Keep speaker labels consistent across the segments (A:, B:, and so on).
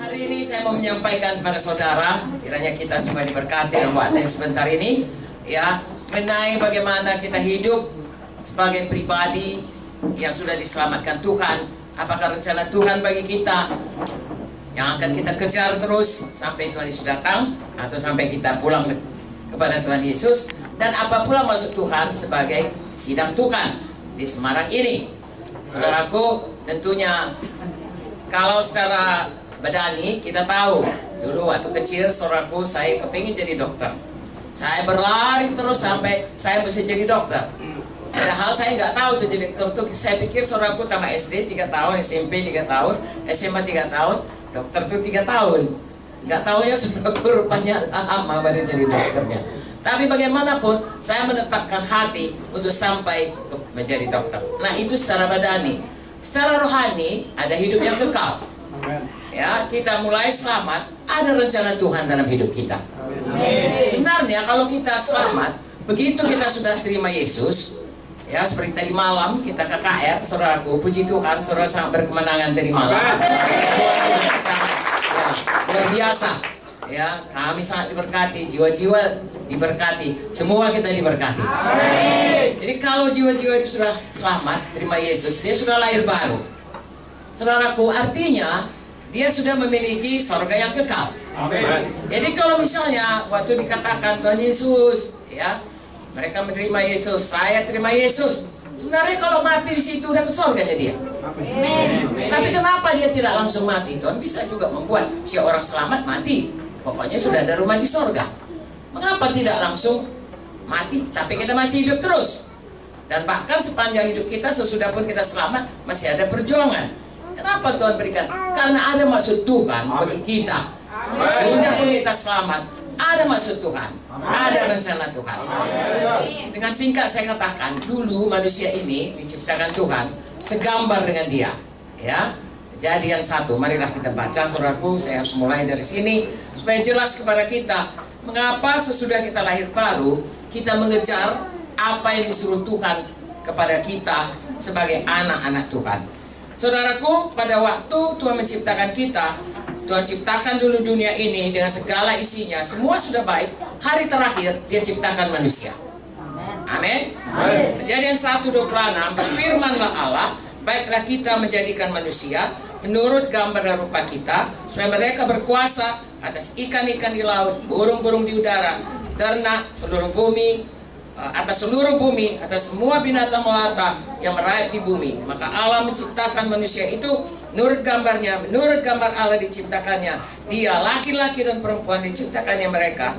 A: Hari ini saya mau menyampaikan kepada saudara, kiranya kita semua diberkati dalam waktu yang sebentar ini, ya, mengenai bagaimana kita hidup sebagai pribadi yang sudah diselamatkan Tuhan. Apakah rencana Tuhan bagi kita yang akan kita kejar terus sampai Tuhan Yesus datang, atau sampai kita pulang kepada Tuhan Yesus? Dan apa pula maksud Tuhan sebagai sidang Tuhan di Semarang ini? Saudaraku, tentunya kalau secara badani kita tahu, dulu waktu kecil saudaraku, saya kepingin jadi dokter. Saya berlari terus sampai saya bisa jadi dokter. Padahal saya nggak tahu tuh jadi dokter. Saya pikir saudaraku tamat SD 3 tahun, SMP 3 tahun, SMA 3 tahun, dokter tuh 3 tahun. Nggak tahu ya saudaraku, rupanya lama baru jadi dokternya. Tapi bagaimanapun saya menetapkan hati untuk sampai menjadi dokter. Nah, itu secara badani. Secara rohani ada hidup yang kekal. Ya, kita mulai selamat, ada rencana Tuhan dalam hidup kita. Sebenarnya kalau kita selamat, begitu kita sudah terima Yesus, ya, seperti tadi malam kita KKR, saudaraku, puji Tuhan, saudara sangat berkemenangan tadi malam. Ya, luar biasa. Ya, kami sangat diberkati, jiwa-jiwa diberkati, semua kita diberkati. Jadi kalau jiwa-jiwa itu sudah selamat, terima Yesus, dia sudah lahir baru. Saudaraku, artinya dia sudah memiliki surga yang kekal. Amin. Jadi kalau misalnya waktu dikatakan Tuhan Yesus, ya, mereka menerima Yesus, saya terima Yesus. Sebenarnya kalau mati di situ dan surganya dia. Amin. Tapi kenapa dia tidak langsung mati? Tuhan bisa juga membuat si orang selamat mati. Pokoknya sudah ada rumah di surga. Mengapa tidak langsung mati, tapi kita masih hidup terus? Dan bahkan sepanjang hidup kita, sesudah pun kita selamat, masih ada perjuangan. Kenapa Tuhan berikan? Karena ada maksud Tuhan bagi kita. Sesudah pun kita selamat, ada maksud Tuhan, ada rencana Tuhan. Dengan singkat saya katakan, dulu manusia ini diciptakan Tuhan segambar dengan dia. Ya, Kejadian 1, marilah kita baca, saudaraku. Saya harus mulai dari sini supaya jelas kepada kita mengapa sesudah kita lahir baru kita mengejar apa yang disuruh Tuhan kepada kita sebagai anak-anak Tuhan. Saudaraku, pada waktu Tuhan menciptakan kita, Tuhan ciptakan dulu dunia ini dengan segala isinya, semua sudah baik. Hari terakhir dia ciptakan manusia. Amin. Kejadian 1:26, berfirmanlah Allah, baiklah kita menjadikan manusia menurut gambar dan rupa kita, supaya mereka berkuasa atas ikan-ikan di laut, burung-burung di udara, ternak seluruh bumi, atas seluruh bumi, atas semua binatang melata yang merayap di bumi. Maka Allah menciptakan manusia itu menurut gambarnya, menurut gambar Allah diciptakannya. Dia laki-laki dan perempuan diciptakannya mereka.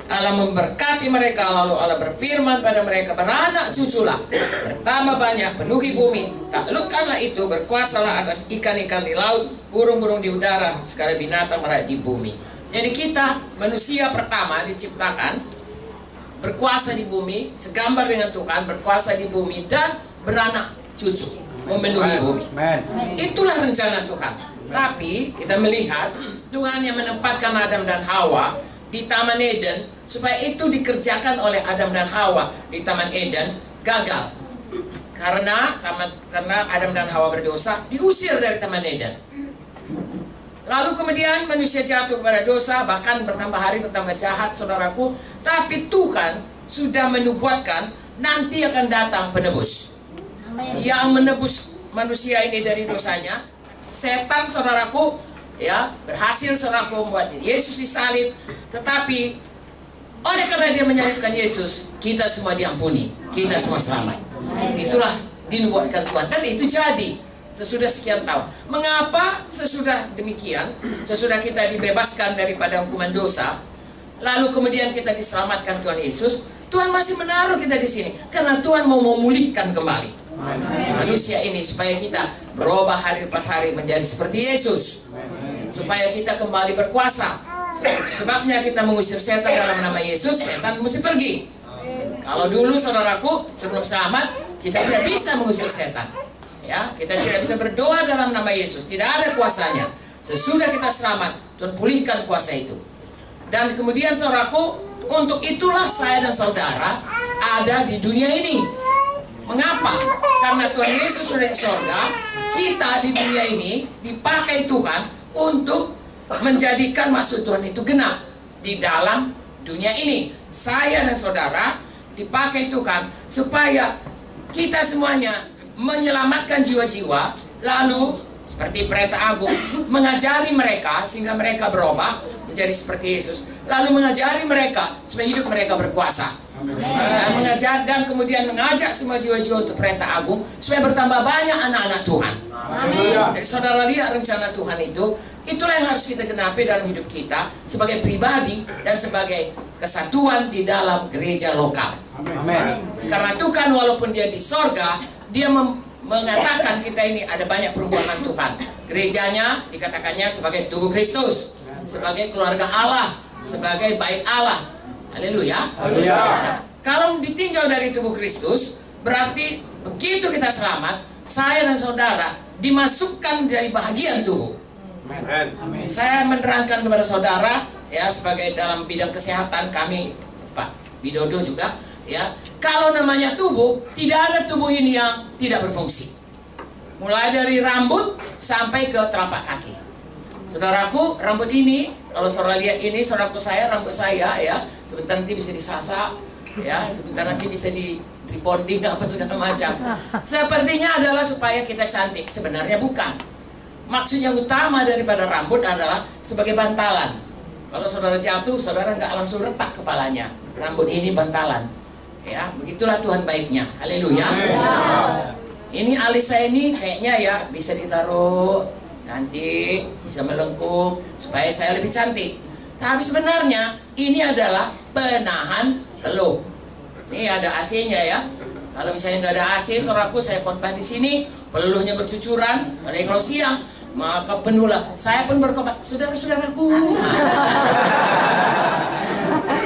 A: Allah memberkati mereka, lalu Allah berfirman pada mereka, beranak cuculah, bertambah banyak, penuhi bumi, taklukkanlah itu, berkuasalah atas ikan-ikan di laut, burung-burung di udara, segala binatang merayap di bumi. Jadi kita, manusia pertama diciptakan berkuasa di bumi, segambar dengan Tuhan, berkuasa di bumi dan beranak cucu, memenuhi bumi. Itulah rencana Tuhan. Tapi kita melihat Tuhan yang menempatkan Adam dan Hawa di Taman Eden, supaya itu dikerjakan oleh Adam dan Hawa di Taman Eden, gagal. Karena Adam dan Hawa berdosa, diusir dari Taman Eden. Lalu kemudian manusia jatuh kepada dosa, bahkan bertambah hari bertambah jahat, saudaraku. Tapi Tuhan sudah menubuatkan nanti akan datang penebus. Amen. Yang menebus manusia ini dari dosanya. Setan, saudaraku, ya, berhasil, saudaraku, membuat Yesus disalib. Tetapi oleh karena dia menyalibkan Yesus, kita semua diampuni, kita semua selamat. Itulah dinubuatkan Tuhan, dan itu jadi sesudah sekian tahun. Mengapa sesudah demikian, sesudah kita dibebaskan daripada hukuman dosa, lalu kemudian kita diselamatkan Tuhan Yesus, Tuhan masih menaruh kita di sini karena Tuhan mau memulihkan kembali manusia ini supaya kita berubah hari pas hari menjadi seperti Yesus, supaya kita kembali berkuasa. Sebabnya kita mengusir setan dalam nama Yesus, setan mesti pergi. Kalau dulu, saudaraku, sebelum selamat kita tidak bisa mengusir setan. Ya, kita tidak bisa berdoa dalam nama Yesus, tidak ada kuasanya. Sesudah kita selamat, Tuhan pulihkan kuasa itu. Dan kemudian, saudaraku, untuk itulah saya dan saudara ada di dunia ini. Mengapa? Karena Tuhan Yesus sudah di surga, kita di dunia ini dipakai Tuhan untuk menjadikan maksud Tuhan itu genap di dalam dunia ini. Saya dan saudara dipakai Tuhan supaya kita semuanya menyelamatkan jiwa-jiwa, lalu seperti Pendeta Agung mengajari mereka sehingga mereka berubah menjadi seperti Yesus, lalu mengajari mereka supaya hidup mereka berkuasa. Mengajar dan kemudian mengajak semua jiwa-jiwa untuk Pendeta Agung supaya bertambah banyak anak-anak Tuhan. Jadi saudara lihat rencana Tuhan itu, itulah yang harus kita genapi dalam hidup kita sebagai pribadi dan sebagai kesatuan di dalam gereja lokal. Karena Tuhan walaupun dia di sorga, dia mengatakan kita ini ada banyak perbuatan Tuhan. Gerejanya dikatakannya sebagai tubuh Kristus, sebagai keluarga Allah, sebagai bait Allah. Haleluya. Kalau ditinjau dari tubuh Kristus, berarti begitu kita selamat, saya dan saudara dimasukkan dari bahagian tubuh. Saya menerangkan kepada saudara, ya, sebagai dalam bidang kesehatan kami, Pak Widodo juga, ya, kalau namanya tubuh, tidak ada tubuh ini yang tidak berfungsi. Mulai dari rambut sampai ke telapak kaki. Saudaraku, rambut ini, kalau saudara lihat ini, saudaraku saya, rambut saya, ya, sebentar nanti bisa disasa, ya, sebentar nanti bisa di bonding apa segala macam. Sepertinya adalah supaya kita cantik, sebenarnya bukan. Maksud yang utama daripada rambut adalah sebagai bantalan. Kalau saudara jatuh, saudara nggak langsung retak kepalanya. Rambut ini bantalan, ya, begitulah Tuhan baiknya. Haleluya. Ini alis saya ini kayaknya ya bisa ditaruh cantik, bisa melengkung supaya saya lebih cantik. Tapi sebenarnya ini adalah penahan peluh. Ini ada AC-nya ya. Kalau misalnya nggak ada AC, saudaraku, saya khotbah di sini, peluhnya bercucuran, apalagi kalau siang, maka penuhlah. Saya pun berkhotbah, saudara-saudaraku.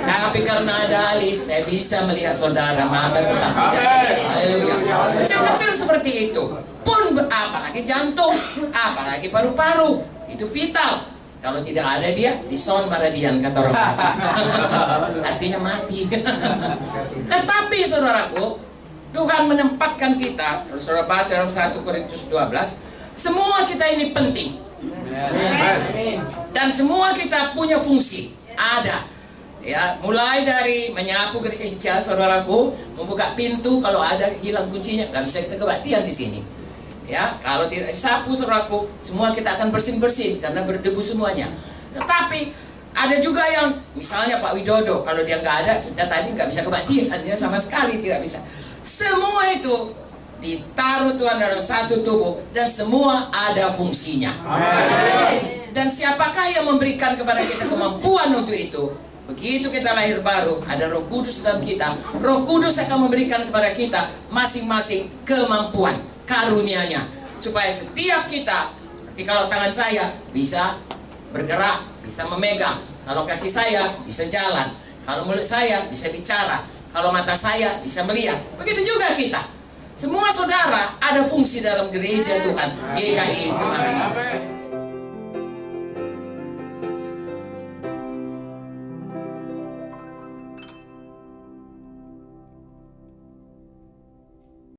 A: Tapi karena ada alis, saya bisa melihat saudara, mata tetap tidak. Haleluya. Kecil-kecil seperti itu. Pun apalagi jantung, apalagi paru-paru, itu vital. Kalau tidak ada dia, dison maradian kata orang Batak. Artinya mati. Tetapi saudaraku, Tuhan menempatkan kita, kalau saudara baca dalam 1 Korintus 12, semua kita ini penting. Dan semua kita punya fungsi, ada. Ya, mulai dari menyapu gereja, saudaraku, membuka pintu, kalau ada hilang kuncinya, nggak bisa kita kebaktian di sini. Ya, kalau tidak disapu, saudaraku, semua kita akan bersih-bersih karena berdebu semuanya. Tetapi ada juga yang, misalnya Pak Widodo, kalau dia nggak ada, kita tadi nggak bisa kebaktian, ya, sama sekali tidak bisa. Semua itu ditaruh Tuhan dalam satu tubuh dan semua ada fungsinya. Amen. Dan siapakah yang memberikan kepada kita kemampuan untuk itu? Begitu kita lahir baru, ada Roh Kudus dalam kita. Roh Kudus akan memberikan kepada kita masing-masing kemampuan, karunia-Nya, supaya setiap kita, seperti kalau tangan saya bisa bergerak, bisa memegang, kalau kaki saya bisa jalan, kalau mulut saya bisa bicara, kalau mata saya bisa melihat. Begitu juga kita. Semua saudara ada fungsi dalam gereja Tuhan GKI Semarang.